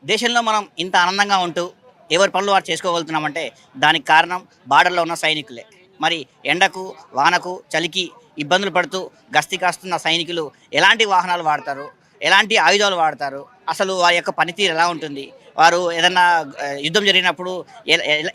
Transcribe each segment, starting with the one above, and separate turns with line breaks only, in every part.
దేశంలో మనం ఇంత ఆనందంగా ఉంటూ ఎవరి పనులు వారు చేసుకోగలుగుతున్నామంటే దానికి కారణం బార్డర్లో ఉన్న సైనికులే. మరి ఎండకు, వానకు, చలికి ఇబ్బందులు పడుతూ గస్తీ కాస్తున్న సైనికులు ఎలాంటి వాహనాలు వాడతారు, ఎలాంటి ఆయుధాలు వాడతారు, అసలు వారి యొక్క పనితీరు ఎలా ఉంటుంది, వారు ఏదన్నా యుద్ధం జరిగినప్పుడు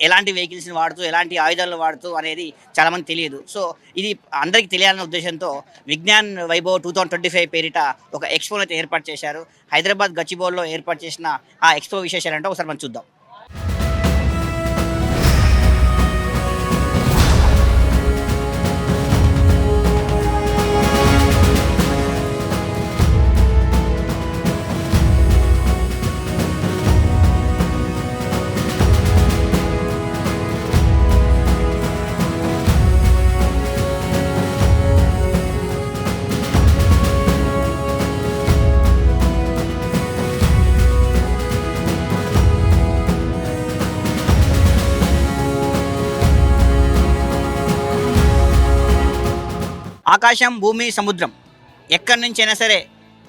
ఎలాంటి వెహికల్స్ని వాడుతూ ఎలాంటి ఆయుధాలను వాడుతూ అనేది చాలామంది తెలియదు. సో ఇది అందరికీ తెలియాలనే ఉద్దేశంతో విజ్ఞాన్ వైభవ్ 2025 పేరిట ఒక ఎక్స్పోని అయితే ఏర్పాటు చేశారు. హైదరాబాద్ గచ్చిబౌలిలో ఏర్పాటు చేసిన ఆ ఎక్స్పో విశేషాలంటే ఒకసారి మనం చూద్దాం. ఆకాశం, భూమి, సముద్రం ఎక్కడి నుంచైనా సరే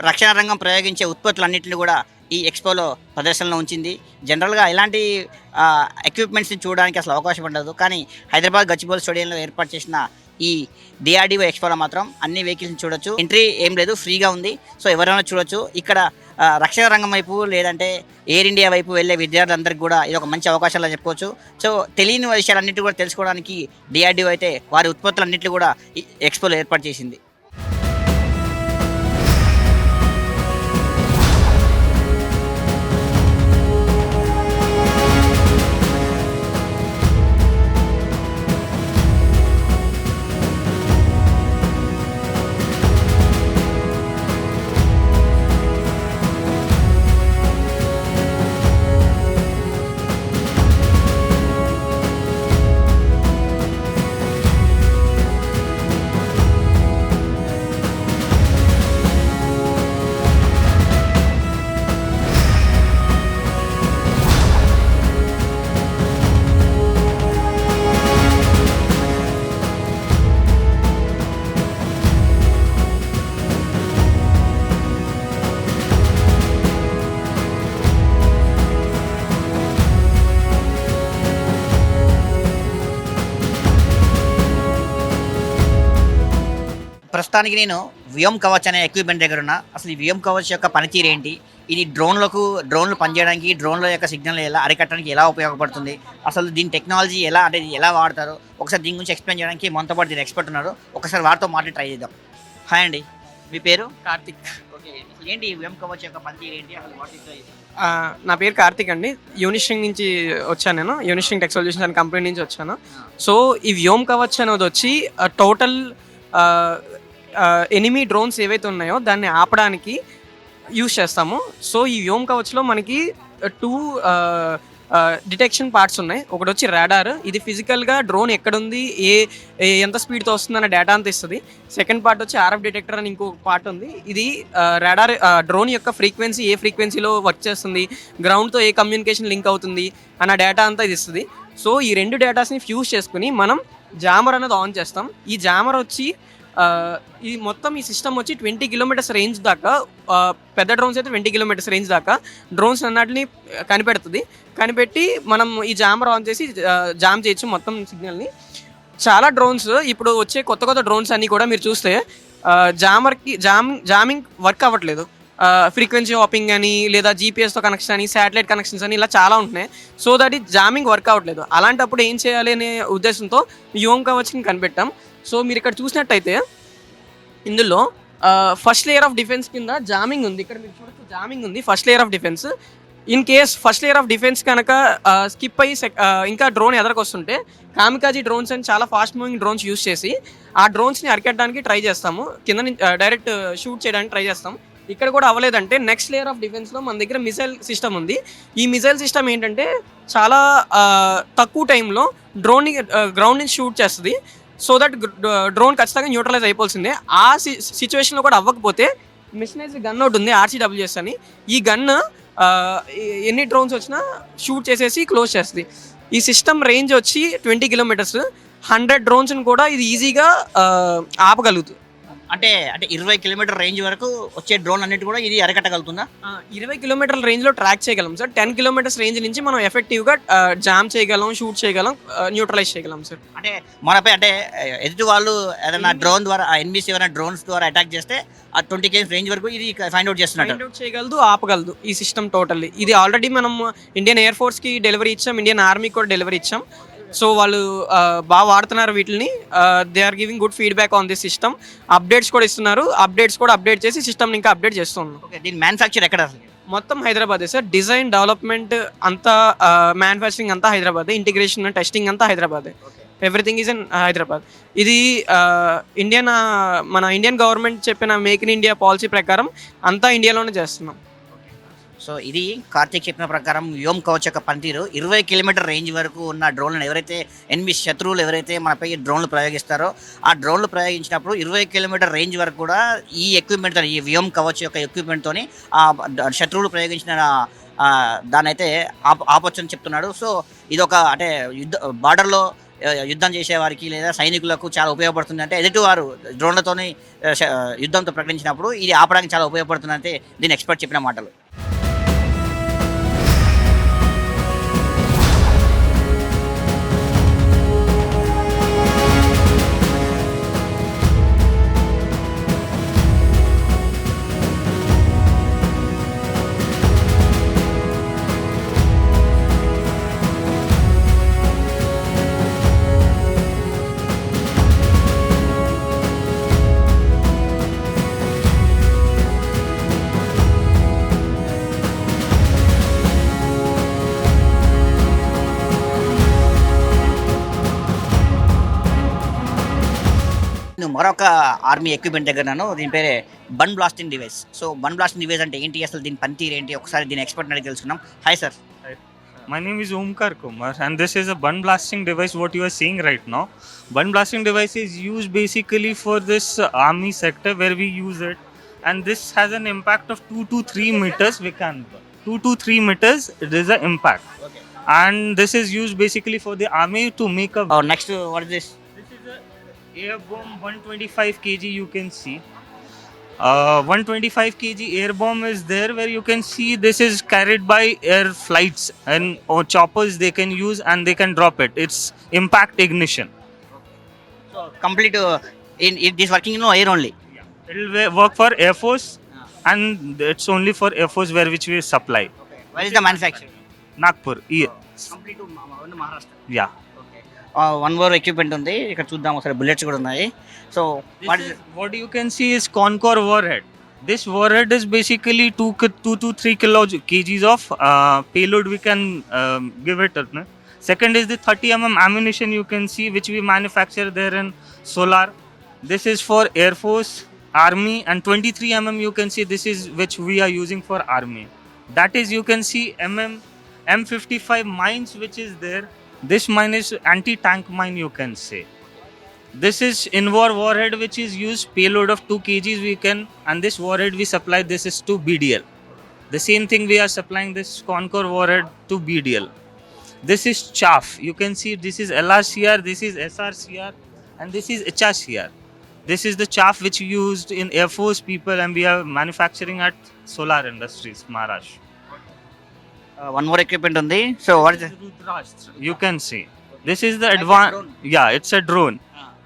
రక్షణ రంగం ప్రయోగించే ఉత్పత్తులన్నింటినీ కూడా ఈ ఎక్స్పోలో ప్రదర్శనలో ఉంచింది. జనరల్గా ఇలాంటి ఎక్విప్మెంట్స్ని చూడడానికి అసలు అవకాశం ఉండదు. కానీ హైదరాబాద్ గచ్చిబౌలి స్టేడియంలో ఏర్పాటు చేసిన ఈ డిఆర్డిఓ ఎక్స్పోలో మాత్రం అన్ని వెహికల్స్ని చూడొచ్చు. ఎంట్రీ ఏం లేదు, ఫ్రీగా ఉంది. సో ఎవరైనా చూడొచ్చు. ఇక్కడ రక్షణ రంగం వైపు లేదంటే ఎయిర్ ఇండియా వైపు వెళ్ళే విద్యార్థులందరికీ కూడా ఇది ఒక మంచి అవకాశాలు చెప్పుకోవచ్చు. సో తెలియని విషయాలన్నింటినీ కూడా తెలుసుకోవడానికి డిఆర్డిఓ అయితే వారి ఉత్పత్తులన్నింటినీ కూడా ఈ ఎక్స్పోలో ఏర్పాటు చేసింది. ప్రస్తుతానికి నేను వ్యోమ్ కవచ్ అనే ఎక్విప్మెంట్ దగ్గర ఉన్నా. అసలు ఈ వ్యోమ్ కవచ్ యొక్క పనితీరు ఏంటి, ఇది డ్రోన్లు పనిచేయడానికి, డ్రోన్ల యొక్క సిగ్నల్ ఎలా అరికట్టడానికి ఎలా ఉపయోగపడుతుంది, అసలు దీని టెక్నాలజీ ఎలా అంటే ఎలా వాడతారు, ఒకసారి దీని గురించి ఎక్స్ప్లెయిన్ చేయడానికి మనతో పాటు దీని ఎక్స్పర్ట్ ఉన్నారు. ఒకసారి వారితో మాట్లాడి ట్రై చేద్దాం. హాయ్ అండి, మీ పేరు?
కార్తిక్.
ఓకే, ఏంటి వ్యోమ్ కవచ్ యొక్క పనితీరు ఏంటి, అసలు వాట్ ఇస్ ద
నా పేరు కార్తిక్ అండి. యూనిస్ట్రింగ్ నుంచి వచ్చాను. నేను యూనిస్ట్రింగ్ టెక్ సొల్యూషన్స్ అనే కంపెనీ నుంచి వచ్చాను. సో ఈ వ్యోమ్ కవచ్ అనేది వచ్చి టోటల్ ఎనిమీ డ్రోన్స్ ఏవైతే ఉన్నాయో దాన్ని ఆపడానికి యూజ్ చేస్తాము. సో ఈ వ్యోమ్ కవచ్లో మనకి 2 డిటెక్షన్ పార్ట్స్ ఉన్నాయి. ఒకటి వచ్చి రాడార్, ఇది ఫిజికల్గా డ్రోన్ ఎక్కడుంది, ఎంత స్పీడ్తో వస్తుందన్న డేటా అంతా ఇస్తుంది. సెకండ్ పార్ట్ వచ్చి ఆర్ఎఫ్ డిటెక్టర్ అని ఇంకో పార్ట్ ఉంది. ఇది రాడార్ డ్రోన్ యొక్క ఫ్రీక్వెన్సీ ఏ ఫ్రీక్వెన్సీలో వర్క్ చేస్తుంది, గ్రౌండ్తో ఏ కమ్యూనికేషన్ లింక్ అవుతుంది అన్న డేటా అంతా ఇది ఇస్తుంది. సో ఈ 2 డేటాస్ని ఫ్యూజ్ చేసుకుని మనం జామర్ అనేది ఆన్ చేస్తాం. ఈ జామర్ వచ్చి ఈ మొత్తం ఈ సిస్టమ్ వచ్చి 20 కిలోమీటర్స్ రేంజ్ దాకా, పెద్ద డ్రోన్స్ అయితే 20 కిలోమీటర్స్ రేంజ్ దాకా డ్రోన్స్ అన్నిటిని కనిపెట్టి మనం ఈ జామర్ ఆన్ చేసి జామ్ చేయొచ్చు మొత్తం సిగ్నల్ని. చాలా డ్రోన్స్ ఇప్పుడు వచ్చే కొత్త డ్రోన్స్ అన్నీ కూడా మీరు చూస్తే జామింగ్ వర్క్ అవ్వట్లేదు. ఫ్రీక్వెన్సీ హాపింగ్ అని, లేదా జీపీఎస్తో కనెక్షన్ అని, శాటిలైట్ కనెక్షన్స్ అని, ఇలా చాలా ఉంటున్నాయి. సో దట్ ఈ జామింగ్ వర్క్ అవ్వట్లేదు. అలాంటప్పుడు ఏం చేయాలి అనే ఉద్దేశంతో వ్యోమ్ కవచ్ని కనిపెట్టాం. సో మీరు ఇక్కడ చూసినట్టయితే ఇందులో ఫస్ట్ లేయర్ ఆఫ్ డిఫెన్స్ కింద జామింగ్ ఉంది. ఇక్కడ మీరు చూడొచ్చు జామింగ్ ఉంది, first layer of defence. In case first layer of defence కనుక స్కిప్ అయ్యి ఇంకా డ్రోన్ ఎదరకొస్తుంటే కామికాజీ డ్రోన్స్ అని చాలా ఫాస్ట్ మూవింగ్ డ్రోన్స్ యూస్ చేసి ఆ డ్రోన్స్ని అరికట్టడానికి ట్రై చేస్తాము. కింద డైరెక్ట్ షూట్ చేయడానికి ట్రై చేస్తాం. ఇక్కడ కూడా అవ్వలేదంటే నెక్స్ట్ లేయర్ ఆఫ్ డిఫెన్స్లో మన దగ్గర మిసైల్ సిస్టమ్ ఉంది. ఈ మిసైల్ సిస్టమ్ ఏంటంటే చాలా తక్కువ టైంలో డ్రోన్ని గ్రౌండ్ నుంచి షూట్ చేస్తుంది. సో దట్ డ్రోన్ ఖచ్చితంగా న్యూట్రలైజ్ అయిపోవాల్సిందే. ఆ సిచ్యువేషన్లో కూడా అవ్వకపోతే మిషనైజ్ గన్ ఒకటి ఉంది, RCWS అని. ఈ గన్ ఎన్ని డ్రోన్స్ వచ్చినా షూట్ చేసేసి క్లోజ్ చేస్తుంది. ఈ సిస్టమ్ రేంజ్ వచ్చి 20 కిలోమీటర్స్. 100 డ్రోన్స్ని కూడా ఇది ఈజీగా ఆపగలుగుతుంది.
అంటే అంటే 20 కిలోమీటర్ రేంజ్ వరకు వచ్చే డ్రోన్ అన్నిటి కూడా ఇది అరికట్టగలుగుతుందా?
20 కిలోమీటర్ల రేంజ్లో ట్రాక్ చేయగలం సార్. 10 కిలోమీటర్స్ రేంజ్ నుంచి మనం ఎఫెక్టివ్గా జామ్ చేయగలం, షూట్ చేయగలం, న్యూట్రలైజ్ చేయగలం సార్.
అంటే మనపై అంటే ఎదుటి వాళ్ళు ఏదైనా డ్రోన్ ద్వారా ఎన్బిసి ఏమైనా డ్రోన్స్ ద్వారా అటాక్ చేస్తే ఆ 20 km రేంజ్ వరకు ఇది ఫైండ్ అవుట్ చేస్తున్నట్టు.
ఫైండ్ అవుట్ చేయగలదు, ఆపగలదు ఈ సిస్టమ్ టోటల్లీ. ఇది ఆల్రెడీ మనం ఇండియన్ ఎయిర్ ఫోర్స్కి డెలివరీ ఇచ్చాం, ఇండియన్ ఆర్మీకి కూడా డెలివరీ ఇచ్చాం. సో వాళ్ళు బాగా వాడుతున్నారు వీటిని. They are giving good feedback on this system. Updates కూడా ఇస్తున్నారు, అప్డేట్స్ కూడా అప్డేట్ చేసి సిస్టమ్ని ఇంకా అప్డేట్ చేస్తున్నాం.
ఓకే, దీని మ్యానుఫ్యాక్చర్ ఎక్కడ అసలు?
మొత్తం హైదరాబాదే సార్. డిజైన్, డెవలప్మెంట్ అంతా, మ్యానుఫ్యాక్చరింగ్ అంతా హైదరాబాదే, ఇంటిగ్రేషన్, టెస్టింగ్ అంతా హైదరాబాదే. Everything is in Hyderabad. ఇది మన ఇండియన్ గవర్నమెంట్ చెప్పిన మేక్ ఇన్ ఇండియా పాలసీ ప్రకారం అంతా ఇండియాలోనే చేస్తున్నాం.
సో ఇది కార్తీక్ చెప్పిన ప్రకారం వ్యోమ్ కవచ్ యొక్క పనితీరు. 20 కిలోమీటర్ రేంజ్ వరకు ఉన్న డ్రోన్లను ఎవరైతే ఎనిమిది శత్రువులు ఎవరైతే మనపై డ్రోన్లు ప్రయోగిస్తారో ఆ డ్రోన్లు ప్రయోగించినప్పుడు 20 కిలోమీటర్ రేంజ్ వరకు కూడా ఈ ఎక్విప్మెంట్తో, ఈ వ్యోమ్ కవచ్ యొక్క ఎక్విప్మెంట్తో శత్రువులు ప్రయోగించిన దాన్ని అయితే ఆపొచ్చని చెప్తున్నాడు. సో ఇదొక అంటే బార్డర్లో యుద్ధం చేసేవారికి లేదా సైనికులకు చాలా ఉపయోగపడుతుంది. అంటే ఎదుటివారు డ్రోన్లతోని యుద్ధంతో ప్రకటించినప్పుడు ఇది ఆపడానికి చాలా ఉపయోగపడుతుంది అంటే దీని ఎక్స్పర్ట్ చెప్పిన మాటలు. మరొక ఆర్మీ ఎక్విప్మెంట్ దగ్గర నన్ను, దీని పేరే bun blasting device. So bun blasting device అంటే ఏంటి, అసలు దీని పనితీరు ఏంటి, ఒకసారి దీని ఎక్స్పర్ట్ అడిగి తెలుసుకున్నాం. Hi sir.
My name is Omkar Kumar and this is a bun blasting device what you are seeing right now. Bun blasting device is used basically for this army sector where we use it, and this has an impact of 2 to 3 meters. We can 2 to 3 meters it is an impact.
Okay.
And this is used basically for the army to make a
next what is this?
This is a air bomb 125 kg you can see. 125 kg air bomb is there where you can see this is carried by air flights and or choppers they can use and they can drop it. It's impact ignition.
So complete it is working in air only.
It will work for Air Force and it's only for Air Force where which we supply.
Where is the manufacture?
Nagpur.
Complete Maharashtra.
Yeah.
One more equipment ఉంది ఇక్కడ, చూద్దాం ఒకసారి. Bullets కూడా ఉన్నాయి. So
What you can see is Concorde warhead. This warhead is basically 2 to 3 kgs of payload we can give it. Second is the 30 ammunition you can see which we manufacture there in Solar. This is for Air Force, Army, and 23 you can see this is which we are using for Army. That is you can see M55 mines which is there. This mine is anti-tank mine you can say. This is in-war warhead which is used payload of 2 kgs we can, and this warhead we supply this is to BDL. The same thing we are supplying this Concorde warhead to BDL. This is chaff. You can see this is LRCR, this is SRCR, and this is HRCR. This is the chaff which used in Air Force people and we are manufacturing at Solar Industries, Maharashtra.
One more equipment ఉంది. So what is
Rudrastra. You can see. This is the advanced.
drone.
Yeah, it's a drone.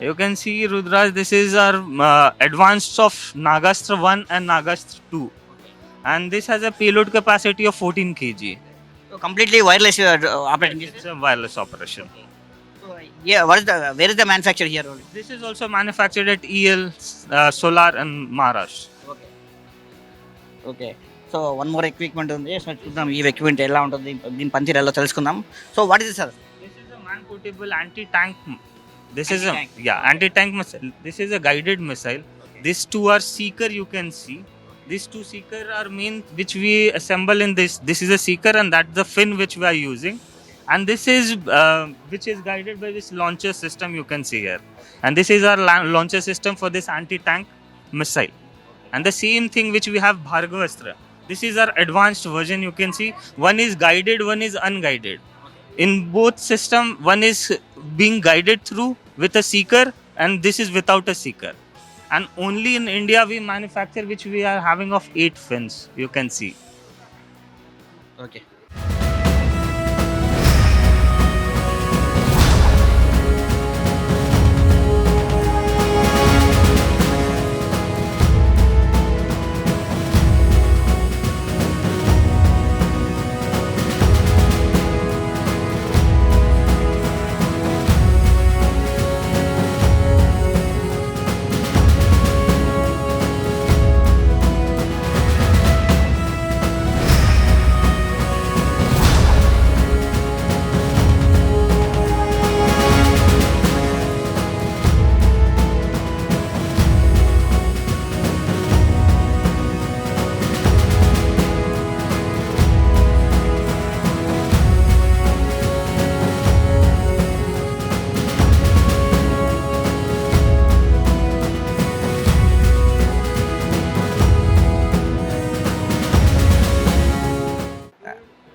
You can see Rudrastra. This is our advanced of Nagastra 1 and Nagastra 2. And this has a payload capacity of 14 kg.
Completely wireless operating.
It's a wireless operation.
Where is the manufacture here?
This is also manufactured at EL, Solar and Maharashtra.
Okay. So one more equipment ఉంది. So చూద్దాం ఈ equipment ఎలా ఉంటుంది, దీని పనితీరు ఎలా తెలుసుకుందాం. So what is sir?
This is a man-portable anti-tank. This is
Anti-tank.
anti-tank missile. This is a guided missile. These two are seeker you can see. These two seeker are main which we assemble in this. This is a seeker and that's the fin which we are using. And this is which is guided by this launcher system you can see here. And this is our launcher system for this anti-tank missile. And the same thing which we have Bhargavastra. This is our advanced version you can see. One is guided, one is unguided. In both system, one is being guided through with a seeker and this is without a seeker. And only in India we manufacture, which we are having of 8 fins, you can see.
Okay.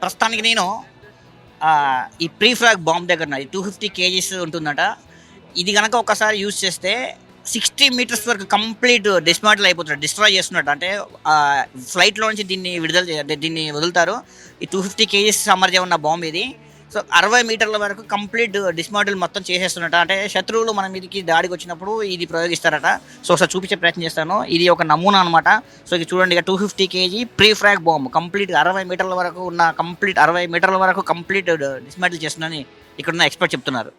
ప్రస్తుతానికి నేను ఈ pre frog bomb దగ్గర 250 kgs ఉంటుందట. ఇది కనుక ఒకసారి use చేస్తే 60 meters వరకు కంప్లీట్ డిస్మాంటిల్ అయిపోతుంది, డిస్ట్రాయ్ చేస్తున్నట్టు. అంటే ఫ్లైట్లో నుంచి దీన్ని వదులుతారు. ఈ 250 kgs సామర్థ్యం ఉన్న బాంబ్ ఇది. సో 60 మీటర్ల వరకు కంప్లీట్ డిస్మాంటిల్ మొత్తం చేసేస్తున్నట్ట. అంటే శత్రువులు మన మీదకి దాడికి వచ్చినప్పుడు ఇది ప్రయోగిస్తారట. సో ఒకసారి చూపించే ప్రయత్నం చేస్తాను. ఇది ఒక నమూనా అనమాట. సో ఇది చూడండి, ఇక 250 kg pre frog bomb complete 60 మీటర్ల వరకు ఉన్న కంప్లీట్ 60 మీటర్ల వరకు కంప్లీట్ డిస్మాంటిల్ చేస్తుందని ఇక్కడున్న ఎక్స్పర్ట్ చెప్తున్నారు.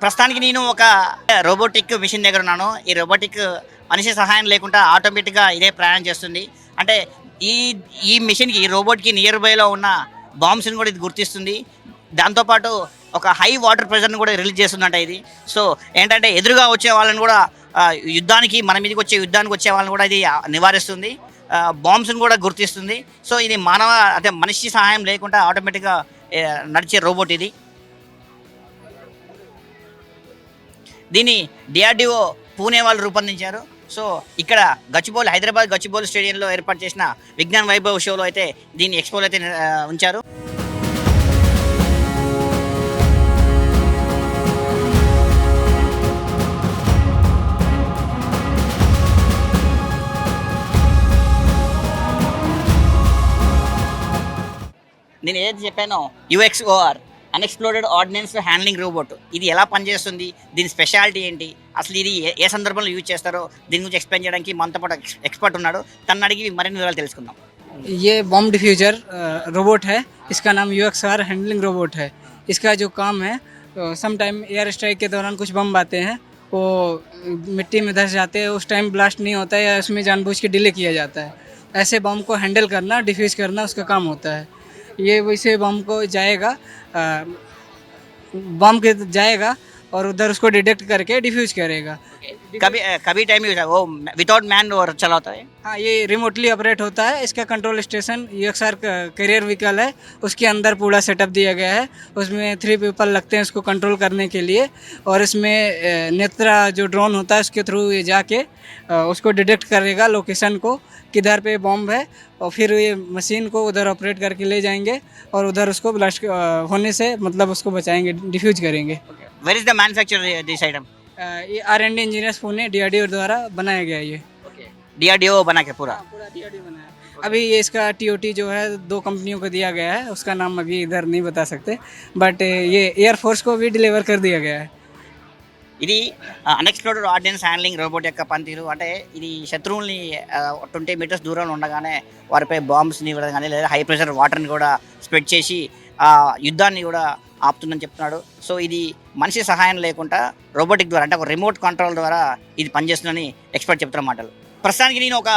ప్రస్తుతానికి నేను ఒక రోబోటిక్ మిషన్ దగ్గర ఉన్నాను. ఈ రోబోటిక్ మనిషి సహాయం లేకుండా ఆటోమేటిక్గా ఇదే ప్రయాణం చేస్తుంది. అంటే ఈ మిషన్కి, ఈ రోబోట్కి నియర్ బైలో ఉన్న బాంబ్స్ని కూడా ఇది గుర్తిస్తుంది. దాంతోపాటు ఒక హై వాటర్ ప్రెషర్ని కూడా రిలీజ్ చేస్తుందంట ఇది. సో ఏంటంటే ఎదురుగా వచ్చే వాళ్ళని కూడా మన మీదకి యుద్ధానికి వచ్చే వాళ్ళని కూడా ఇది నివారిస్తుంది. బాంబ్స్ని కూడా గుర్తిస్తుంది. సో ఇది మనిషి సహాయం లేకుండా ఆటోమేటిక్గా నడిచే రోబోట్ ఇది. దీన్ని DRDO పూణే వాళ్ళు రూపొందించారు. సో ఇక్కడ హైదరాబాద్ గచ్చిబౌలి స్టేడియంలో ఏర్పాటు చేసిన విజ్ఞాన్ వైభవ్ షోలో అయితే దీన్ని ఎక్స్పోలో అయితే ఉంచారు. నేను ఏదైతే చెప్పానో UXOR, unexplored ordnance handling robot, ఇది ఎలా పనిచేస్తుంది, దీని స్పెషాలిటీ ఏంటి, అసలు ఇది ఏ సందర్భంలో యూజ్ చేస్తారో దీని గురించి ఎక్స్ప్లెయిన్ చేయడానికి మనతో పాటు ఎక్స్పర్ట్ ఉన్నాడు. తను అడిగి మరిన్ని వివరాలు తెలుసుకుందాం.
ये बॉम्ब डिफ्यूजर रोबोट है. इसका नाम UXOR हैंडलिंग रोबोट है. इसका जो काम है, सम टाइम एयर स्ट्राइक के दौरान कुछ बम आते हैं, वो मिट्टी में धस जाते हैं, उस टाइम ब्लास्ट नहीं होता है या उसमें जानबूझ के डिले किया जाता है. ऐसे बम को हैंडल करना, डिफ्यूज़ करना उसका काम होता है. ये वैसे बम को जाएगा और उधर उसको डिटेक्ट करके डिफ्यूज करेगा.
कभी टाइम वो विदाउट मैन और चला होता है.
हाँ, ये रिमोटली ऑपरेट होता है. इसका control station UXOR carrier vehicle है, उसके अंदर पूरा सेटअप दिया गया है. उसमें 3 पीपल लगते हैं उसको कंट्रोल करने के लिए. और इसमें नेत्रा जो ड्रोन होता है उसके थ्रू ये जाके उसको डिटेक्ट करेगा लोकेशन को, किधर पे बॉम्ब है, और फिर ये मशीन को उधर ऑपरेट करके ले जाएंगे और उधर उसको ब्लास्ट होने से मतलब उसको बचाएंगे, डिफ्यूज करेंगे.
Where is the manufacture this item?
ये R&D इंजीनियर्स पुणे DRDO द्वारा बनाया गया ये.
DRDO बना के पूरा
DRDO बनाया. अभी ये इसका TOT जो है 2 कंपनियों को दिया गया है, उसका नाम अभी इधर नहीं बता सकते, बट ये एयरफोर्स को भी डिलीवर कर दिया गया है.
ఇది అన్ఎక్స్ప్లోర్డ్ ఆర్డినెన్స్ హ్యాండ్లింగ్ రోబోట్ యొక్క పనితీరు. అంటే ఇది శత్రువుల్ని 20 meters దూరంలో ఉండగానే వారిపై బాంబ్స్ని ఇవ్వడం కానీ, లేదా హై ప్రెషర్ వాటర్ని కూడా స్ప్రెడ్ చేసి యుద్ధాన్ని కూడా ఆపుతుందని చెప్తున్నాడు. సో ఇది మనిషి సహాయం లేకుండా రోబోటిక్ ద్వారా, అంటే ఒక రిమోట్ కంట్రోల్ ద్వారా ఇది పనిచేస్తుందని ఎక్స్పర్ట్ చెప్తున్న మాటలు. ప్రస్తుతానికి నేను ఒక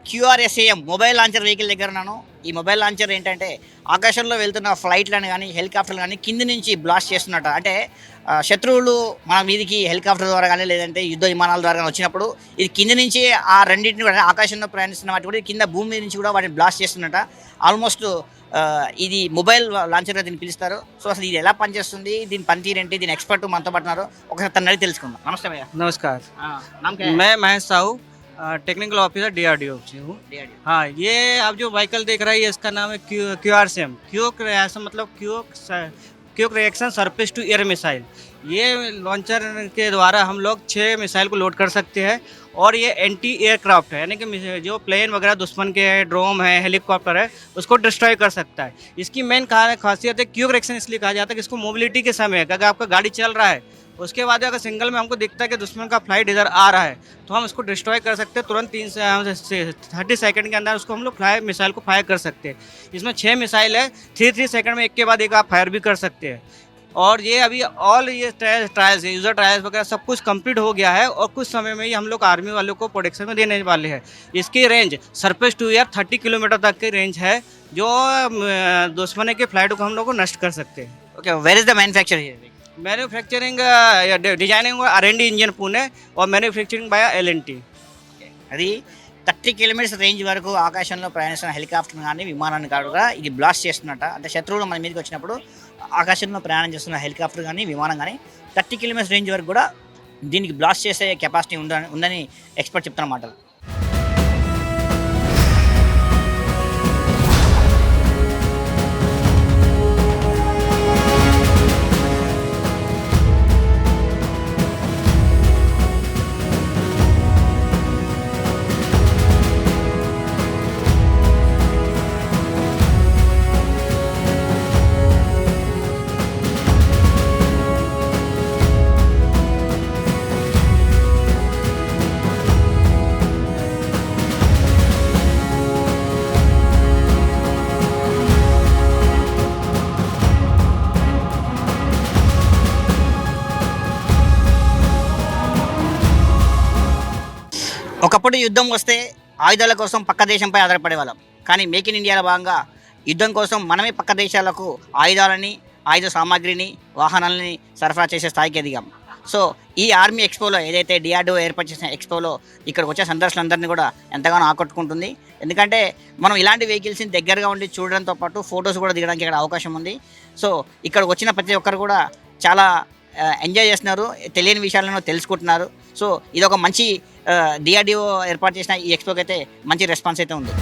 QRSAM మొబైల్ లాంచర్ వెహికల్ దగ్గర ఉన్నాను. ఈ మొబైల్ లాంచర్ ఏంటంటే ఆకాశంలో వెళ్తున్న ఫ్లైట్లను కానీ, హెలికాప్టర్లు కానీ కింది నుంచి బ్లాస్ట్ చేస్తున్నట్టు. అంటే శత్రువులు మన మీదికి హెలికాప్టర్ ద్వారా కానీ లేదంటే యుద్ధ విమానాల ద్వారా కానీ వచ్చినప్పుడు ఇది కింద నుంచి ఆ రెండింటిని కూడా ఆకాశంలో ప్రయాణిస్తున్న వాటి కూడా కింద భూమి మీద నుంచి కూడా వాటిని బ్లాస్ట్ చేస్తున్నట. ఆల్మోస్ట్ ఇది మొబైల్ లాంచర్గా దీన్ని పిలుస్తారు. సో అసలు ఇది ఎలా పనిచేస్తుంది, దీని పనితీరు ఏంటి, దీని ఎక్స్పర్ట్ మనతో పడుతున్నారు, ఒకసారి తన అడిగి తెలుసుకుందాం. నమస్తే భయ్యా.
नमस्कार,
नाम क्या है?
मैं Mahesh Sahu, technical officer DRDO से हूँ।
DRDO.
हाँ, ये आप जो व्हीकल देख रहे हैं इसका नाम है QRSAM, क्विक रिएक्शन, मतलब quick reaction surface to air missile. ये लॉन्चर के द्वारा हम लोग 6 मिसाइल को लोड कर सकते हैं और ये एंटी एयरक्राफ्ट है, यानी कि जो प्लेन वगैरह दुश्मन के है, ड्रोन है, हेलीकॉप्टर है, उसको डिस्ट्रॉय कर सकता है। इसकी मेन खासियत है क्विक रिएक्शन, इसलिए कहा जाता है कि इसको मोबिलिटी के समय अगर आपका गाड़ी चल रहा है उसके बाद अगर सिंगल में हमको दिखता है कि दुश्मन का फ्लाइट इधर आ रहा है तो हम इसको डिस्ट्रॉय कर सकते हैं तुरंत 30 सेकंड के अंदर उसको हम लोग मिसाइल को फायर कर सकते हैं। इसमें 6 मिसाइल है, 3 सेकंड में एक के बाद एक आप फायर भी कर सकते हैं। और ये अभी ऑल ये ट्रायल्स है, यूज़र ट्रायल्स वगैरह सब कुछ कंप्लीट हो गया है और कुछ समय में ही हम लोग आर्मी वालों को प्रोडक्शन में देने वाले हैं। इसकी range surface to air 30 kilometre तक की रेंज है, जो दुश्मन के फ्लाइट को हम लोग को नष्ट कर सकते हैं।
Okay, where is the manufacture here?
Manufacturing designing R&D engine Pune और मैन्युफैक्चरिंग बाय L&T।
అది 30 కిలోమీటర్స్ రేంజ్ వరకు ఆకాశంలో ప్రయాణిస్తున్న హెలికాప్టర్ కానీ విమానాన్ని కూడా ఇది బ్లాస్ట్ చేస్తున్నట్ట. అంటే శత్రువులు మన మీదకి వచ్చినప్పుడు ఆకాశంలో ప్రయాణం చేస్తున్న హెలికాప్టర్ కానీ విమానం కానీ 30 కిలోమీటర్స్ రేంజ్ వరకు కూడా దీనికి బ్లాస్ట్ చేసే కెపాసిటీ ఉందని ఎక్స్పర్ట్ చెప్తున్న మాటలు. ఒకప్పుడు యుద్ధం వస్తే ఆయుధాల కోసం పక్క దేశంపై ఆధారపడేవాళ్ళం. కానీ మేక్ ఇన్ ఇండియాలో భాగంగా యుద్ధం కోసం మనమే పక్క దేశాలకు ఆయుధాలని, ఆయుధ సామాగ్రిని, వాహనాలని సరఫరా చేసే స్థాయికి ఎదిగాం. సో ఈ ఆర్మీ ఎక్స్పోలో ఏదైతే DRDO ఏర్పాటు చేసిన ఎక్స్పోలో ఇక్కడికి వచ్చే సందర్శకులందరినీ కూడా ఎంతగానో ఆకట్టుకుంటుంది. ఎందుకంటే మనం ఇలాంటి వెహికల్స్ని దగ్గరగా ఉండి చూడడంతో పాటు ఫొటోస్ కూడా దిగడానికి ఇక్కడ అవకాశం ఉంది. సో ఇక్కడికి వచ్చిన ప్రతి ఒక్కరు కూడా చాలా ఎంజాయ్ చేస్తున్నారు, తెలియని విషయాలను తెలుసుకుంటున్నారు. సో ఇది ఒక మంచి DRDO ఏర్పాటు చేసిన ఈ ఎక్స్పోకి అయితే మంచి రెస్పాన్స్ అయితే ఉంది.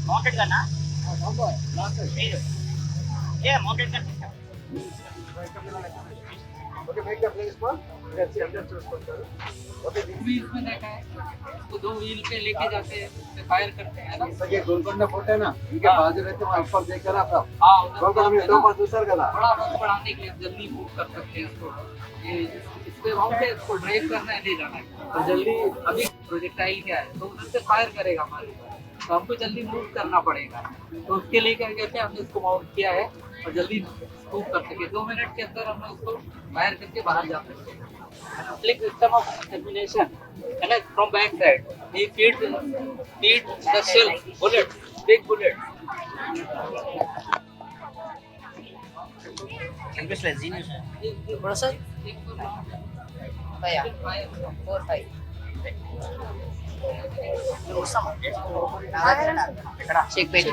మౌంటెడ్ గన్నా ఏ mounted gun
Okay, make the place for. Let's see, अंदर चूज करते हैं. Okay,
व्हील में देखा है उसको 2 व्हील पे लेके जाते हैं, उससे फायर करते हैं ना.
ये गोलकोंडा फोर्ट है ना, इनके बाजू रहते हैं, वहाँ ऊपर देखकर आप
हाँ उधर
गोलकोंडा में दो पास दूसर का था.
बड़ा बढ़ाने के लिए जल्दी मूव कर सकते हैं इसको. ये
पे वहाँ पे इसको ड्राइव करना है, ले जाना है, तो जल्दी अभी प्रोजेक्टाइल क्या है तो उधर से फायर करेगा हमारे ऊपर, तो हमको जल्दी मूव करना पड़ेगा। तो उसके लिए क्या कहते हैं, हमने इसको माउंट किया है और जल्दी मूव कर सके। 2 मिनट के अंदर हम उसको फायर करके बाहर जा सकते हैं। Click system of termination, and from back side, he feed the shell bullet, big bullet.
కనిపిస్తలేదు జీనియస్.
थोड़ा सा 4-5
ఎక్కడ
check page.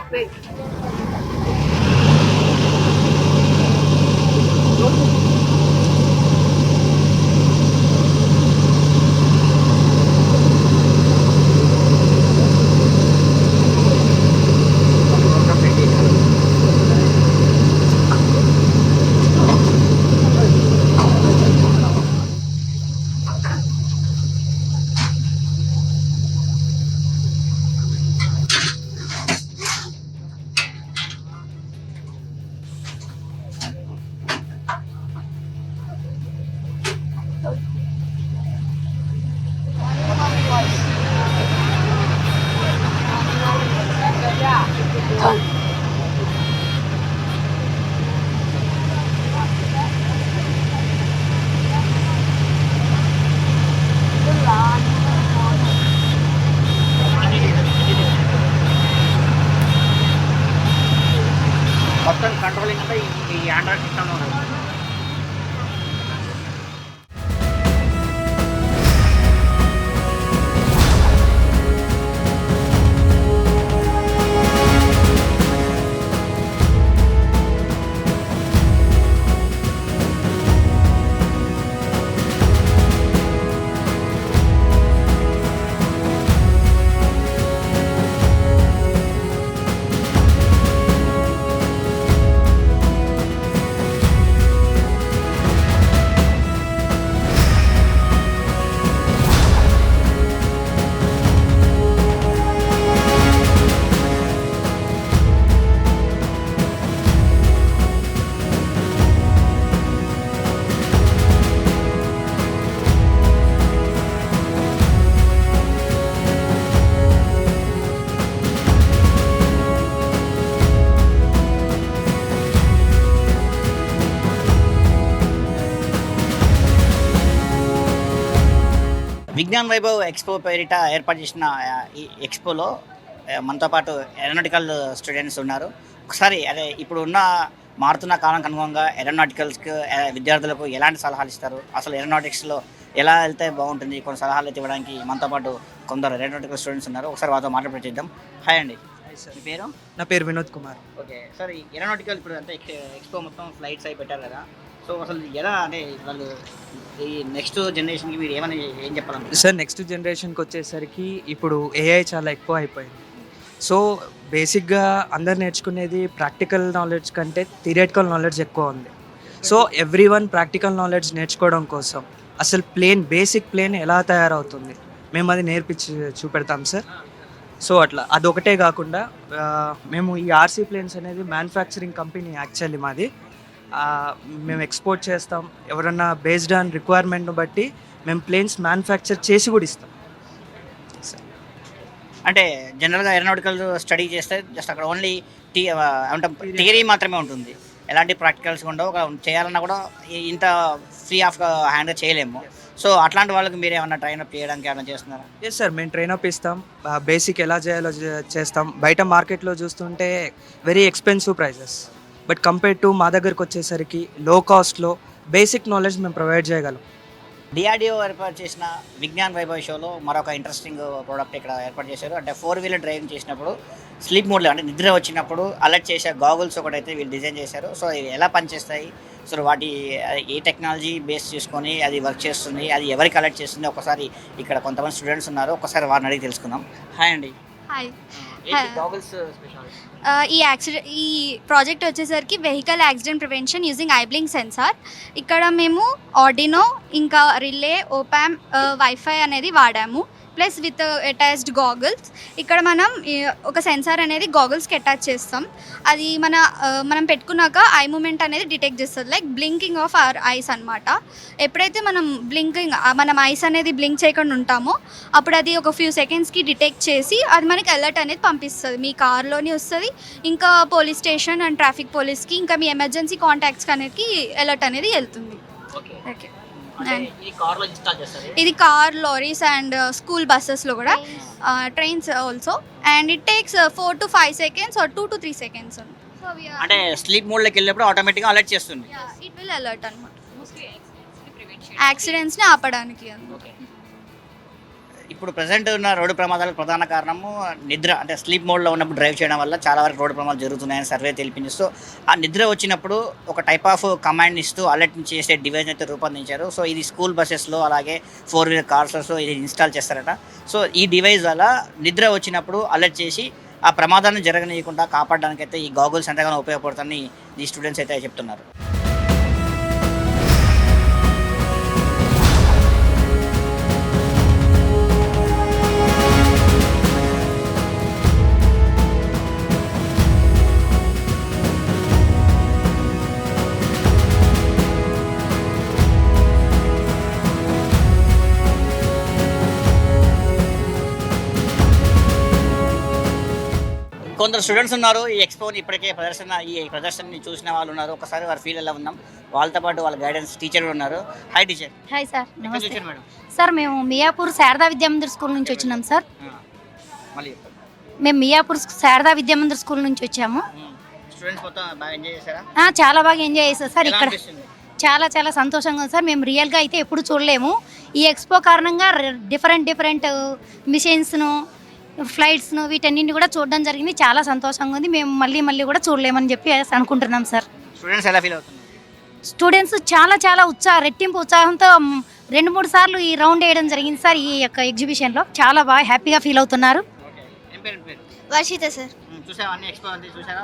మొత్తం కంట్రోలింగ్ అంతా ఈ ఆండ్రాయిడ్ సిస్టంలో ఉన్నది. విజ్ఞాన్ వైభవ్ ఎక్స్పో పేరిట ఏర్పాటు చేసిన ఈ ఎక్స్పోలో మనతో పాటు ఏరోనాటికల్ స్టూడెంట్స్ ఉన్నారు. ఒకసారి అదే ఇప్పుడు ఉన్న మారుతున్న కాలానికి అనుగుణంగా ఏరోనాటికల్స్కి విద్యార్థులకు ఎలాంటి సలహాలు ఇస్తారు, అసలు ఏరోనాటిక్స్లో ఎలా వెళ్తే బాగుంటుంది, కొన్ని సలహాలు అయితే ఇవ్వడానికి మనతో పాటు కొందరు ఏరోనాటికల్ స్టూడెంట్స్ ఉన్నారు. ఒకసారి వాళ్ళతో మాట్లాడి చేద్దాం. హాయ్ అండి, మీ పేరు?
నా పేరు వినోద్ కుమార్.
ఓకే సార్, ఈ ఏరోనాటికల్ ఇప్పుడు అంటే ఎక్స్పో మొత్తం ఫ్లైట్స్ అయి పెట్టారు కదా, సో అసలు ఎలా అంటే వాళ్ళు ఈ నెక్స్ట్ జనరేషన్కి మీరు ఏం చెప్పాలంటే?
సార్ నెక్స్ట్ జనరేషన్కి వచ్చేసరికి ఇప్పుడు ఏఐ చాలా ఎక్కువ అయిపోయింది. సో బేసిక్గా అందరు నేర్చుకునేది ప్రాక్టికల్ నాలెడ్జ్ కంటే థియరిటికల్ నాలెడ్జ్ ఎక్కువ ఉంది. So every one practical knowledge నేర్చుకోవడం కోసం అసలు బేసిక్ ప్లేన్ ఎలా తయారవుతుంది మేము అది నేర్పించి చూపెడతాం సార్. సో అట్లా అదొకటే కాకుండా మేము ఈ ఆర్సీ ప్లేన్స్ అనేది మ్యానుఫ్యాక్చరింగ్ కంపెనీ యాక్చువల్లీ మాది. మేము ఎక్స్పోర్ట్ చేస్తాం, ఎవరన్నా బేస్డ్ ఆన్ రిక్వైర్మెంట్ను బట్టి మేము ప్లేన్స్ మ్యానుఫ్యాక్చర్ చేసి కూడా ఇస్తాం.
అంటే జనరల్గా ఏరోనాటికల్ స్టడీ చేస్తే జస్ట్ అక్కడ ఓన్లీ థియరీ మాత్రమే ఉంటుంది, ఎలాంటి ప్రాక్టికల్స్ ఉండవు. ఒక చేయాలన్నా కూడా ఇంత ఫ్రీ ఆఫ్ హ్యాండ్గా చేయలేము. సో అట్లాంటి వాళ్ళకి మీరు ఏమన్నా ట్రైనప్ చేయడానికి ఏమైనా చేస్తున్నారా?
ఎస్ సార్, మేము ట్రైనప్ ఇస్తాం, బేసిక్ ఎలా చేయాలో చేస్తాం. బయట మార్కెట్లో చూస్తుంటే very expensive prices, but compare to మా దగ్గరకు వచ్చేసరికి లో కాస్ట్లో బేసిక్ నాలెడ్జ్ మేము ప్రొవైడ్ చేయగలం.
డిఆర్డిఓ ఏర్పాటు చేసిన విజ్ఞాన్ వైభవ్ షోలో మరొక ఇంట్రెస్టింగ్ ప్రోడక్ట్ ఇక్కడ ఏర్పాటు చేశారు. అంటే 4-వీలర్ డ్రైవింగ్ చేసినప్పుడు స్లీప్ మోడ్లో అంటే నిద్ర వచ్చినప్పుడు అలర్ట్ చేసే గాగుల్స్ ఒకటైతే వీళ్ళు డిజైన్ చేశారు. సో ఇవి ఎలా పనిచేస్తాయి, సో వాటి ఏ టెక్నాలజీ బేస్ చేసుకొని అది వర్క్ చేస్తుంది, అది ఎవరికి అలర్ట్ చేస్తుంది, ఒకసారి ఇక్కడ కొంతమంది స్టూడెంట్స్ ఉన్నారు, ఒకసారి వారిని అడిగి తెలుసుకుందాం. హాయ్ అండి.
హాయ్.
గాగుల్స్ స్పెషాలిటీ
ఈ ప్రాజెక్ట్ వచ్చేసరికి vehicle accident prevention using eye blink sensor. ఇక్కడ మేము ఆర్డినో ఇంకా రిలే, ఓపామ్, వైఫై అనేది వాడాము. Plus with attached goggles. ఇక్కడ మనం ఒక సెన్సార్ అనేది గాగుల్స్కి అటాచ్ చేస్తాం. అది మనం పెట్టుకున్నాక ఐ మూమెంట్ అనేది డిటెక్ట్ చేస్తుంది, like blinking of our eyes అనమాట. ఎప్పుడైతే మనం ఐస్ అనేది బ్లింక్ చేయకుండా ఉంటామో అప్పుడు అది ఒక ఫ్యూ సెకండ్స్కి డిటెక్ట్ చేసి అది మనకి అలర్ట్ అనేది పంపిస్తుంది. మీ కార్లోనే వస్తుంది, ఇంకా పోలీస్ స్టేషన్ అండ్ ట్రాఫిక్ పోలీస్కి, ఇంకా మీ ఎమర్జెన్సీ కాంటాక్ట్స్కి అనేది అలర్ట్ అనేది వెళ్తుంది. ఓకే. ఇది కార్, లారీస్ అండ్ స్కూల్ బస్సెస్లో కూడా, trains also. And it takes 4 to 5 seconds or 2 to 3 seconds.
అంటే స్లీప్ మోడ్లోకి వెళ్ళినప్పుడు ఆటోమేటిక్గా అలర్ట్ చేస్తుంది.
ఇట్ విల్ అలర్ట్ అనమాట, యాక్సిడెంట్స్ని ఆపడానికి.
ఇప్పుడు ప్రజెంట్ ఉన్న రోడ్డు ప్రమాదాలకు ప్రధాన కారణము నిద్ర, అంటే స్లీప్ మోడ్లో ఉన్నప్పుడు డ్రైవ్ చేయడం వల్ల చాలా వరకు రోడ్డు ప్రమాదాలు జరుగుతున్నాయని సర్వే తెలిపింది. సో ఆ నిద్ర వచ్చినప్పుడు ఒక టైప్ ఆఫ్ కమాండ్ ఇస్తూ అలర్ట్ చేసే డివైస్ అయితే రూపొందించారు. సో ఇది స్కూల్ బస్సెస్లో అలాగే 4-wheeler కార్స్లో ఇది ఇన్స్టాల్ చేస్తారట. సో ఈ డివైస్ వల్ల నిద్ర వచ్చినప్పుడు అలర్ట్ చేసి ఆ ప్రమాదాన్ని జరగనీయకుండా కాపాడడానికైతే ఈ గాగుల్స్ ఎంతగానో ఉపయోగపడుతుందని ఈ స్టూడెంట్స్ అయితే చెప్తున్నారు. కొందరు స్టూడెంట్స్ ఉన్నారు ఈ ఎక్స్పోని ఇప్పటికే ఈ ప్రదర్శనని చూసిన వాళ్ళు ఉన్నారు. ఒకసారి వారి ఫీల్ ఎలా ఉందాం, వాళ్ళతో పాటు వాళ్ళ గైడెన్స్ టీచర్ కూడా ఉన్నారు. Hi teacher.
Hi sir. నమస్తే
మేడం.
సార్ మేము మియాపూర్ శారదా విద్యామందిర్ స్కూల్ నుంచి వచ్చినాం సార్. మేము మియాపూర్ శారదా విద్యామందిర్ స్కూల్ నుంచి వచ్చాము.
స్టూడెంట్స్ మొత్తం బాగా ఎంజాయ్ చేశారా?
చాలా బాగా ఎంజాయ్ చేశారు సార్. ఇక్కడ చాలా చాలా సంతోషంగా ఉంది సార్. మేము రియల్గా అయితే ఎప్పుడు చూడలేము. ఈ ఎక్స్పో కారణంగా డిఫరెంట్ మిషన్స్ను, ఫ్లైట్స్ను, వీటన్నింటిని కూడా చూడడం జరిగింది. చాలా సంతోషంగా ఉంది. మేము మళ్ళీ కూడా చూడలేమని చెప్పి అనుకుంటున్నాం సార్.
స్టూడెంట్స్ ఎలా ఫీల్ అవుతున్నారు?
స్టూడెంట్స్ చాలా రెట్టింపు ఉత్సాహంతో 2-3 సార్లు ఈ రౌండ్ వేయడం జరిగింది సార్. ఈ యొక్క ఎగ్జిబిషన్లో చాలా బాగా హ్యాపీగా ఫీల్ అవుతున్నారు.
వర్షిత సార్.
చూసావా అన్ని ఎక్స్పో అంతా చూసారా?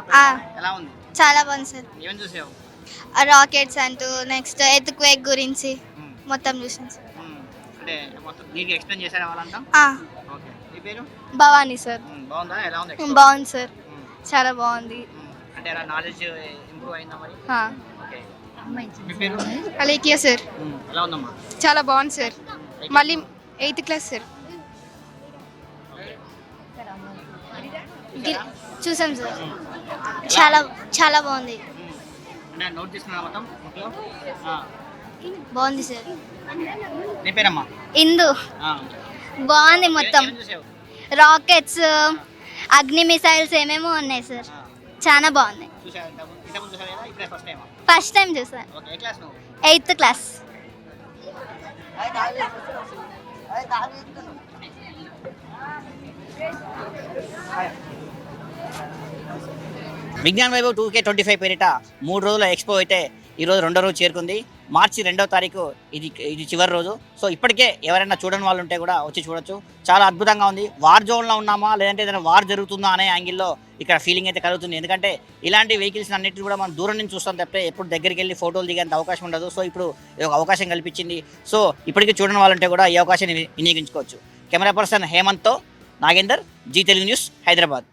ఎలా ఉంది?
చాలా బాగుంది సార్.
ఏమని చూసావు?
రాకెట్స్ అంటూ నెక్స్ట్ ఎర్త్క్వేక్ గురించి మొత్తం చూసాను సార్.
అంటే మొత్తం నీకు ఎక్స్ప్లెయిన్ చేశారా వాళ్ళంతా? ఓకే. నీ పేరు?
భవానీ సార్.
బాగుందా? ఎలా ఉంది?
బాగుంది సార్, చాలా బాగుంది.
అంటే అలా నాలెడ్జ్ ఇంప్రూవ్ అయిందా మరి? ఓకే. మీ పేరు?
అలేకియా సార్.
ఎలా ఉందమ్మా?
చాలా బాగుంది సార్. మళ్ళీ 8th క్లాస్ సార్. చూసాం సార్. చాలా బాగుంది.
అంటే నోట్ తీసుకున్నా మొత్తం
బాగుంది సార్.
నీ పేరమ్మా?
ఇందు. బాగుంది మొత్తం. రాకెట్స్, అగ్ని మిసైల్స్ ఏమేమో ఉన్నాయి సార్. చాలా బాగున్నాయి. ఫస్ట్ టైం చూసాను. 8th class.
Vignan Vaibhav 2K25 పేరిట 3 రోజుల ఎక్స్పో అయితే ఈరోజు 2వ రోజు చేరుకుంది. మార్చి 2వ తారీఖు ఇది చివరి రోజు. సో ఇప్పటికే ఎవరైనా చూడని వాళ్ళు ఉంటే కూడా వచ్చి చూడొచ్చు. చాలా అద్భుతంగా ఉంది. వార్ జోన్లో ఉన్నామా లేదంటే ఏదైనా వార్ జరుగుతుందా అనే యాంగిల్లో ఇక్కడ ఫీలింగ్ అయితే కలుగుతుంది. ఎందుకంటే ఇలాంటి వెహికల్స్ అన్నిటిని కూడా మనం దూరం నుంచి చూస్తాం తప్పితే ఎప్పుడు దగ్గరికి వెళ్ళి ఫోటోలు దిగేంత అవకాశం ఉండదు. సో ఇప్పుడు ఒక అవకాశం కల్పించింది. సో ఇప్పటికీ చూడని వాళ్ళు ఉంటే కూడా ఈ అవకాశాన్ని వినియోగించుకోవచ్చు. కెమెరా పర్సన్ హేమంత్తో నాగేందర్, జీ తెలుగు న్యూస్, హైదరాబాద్.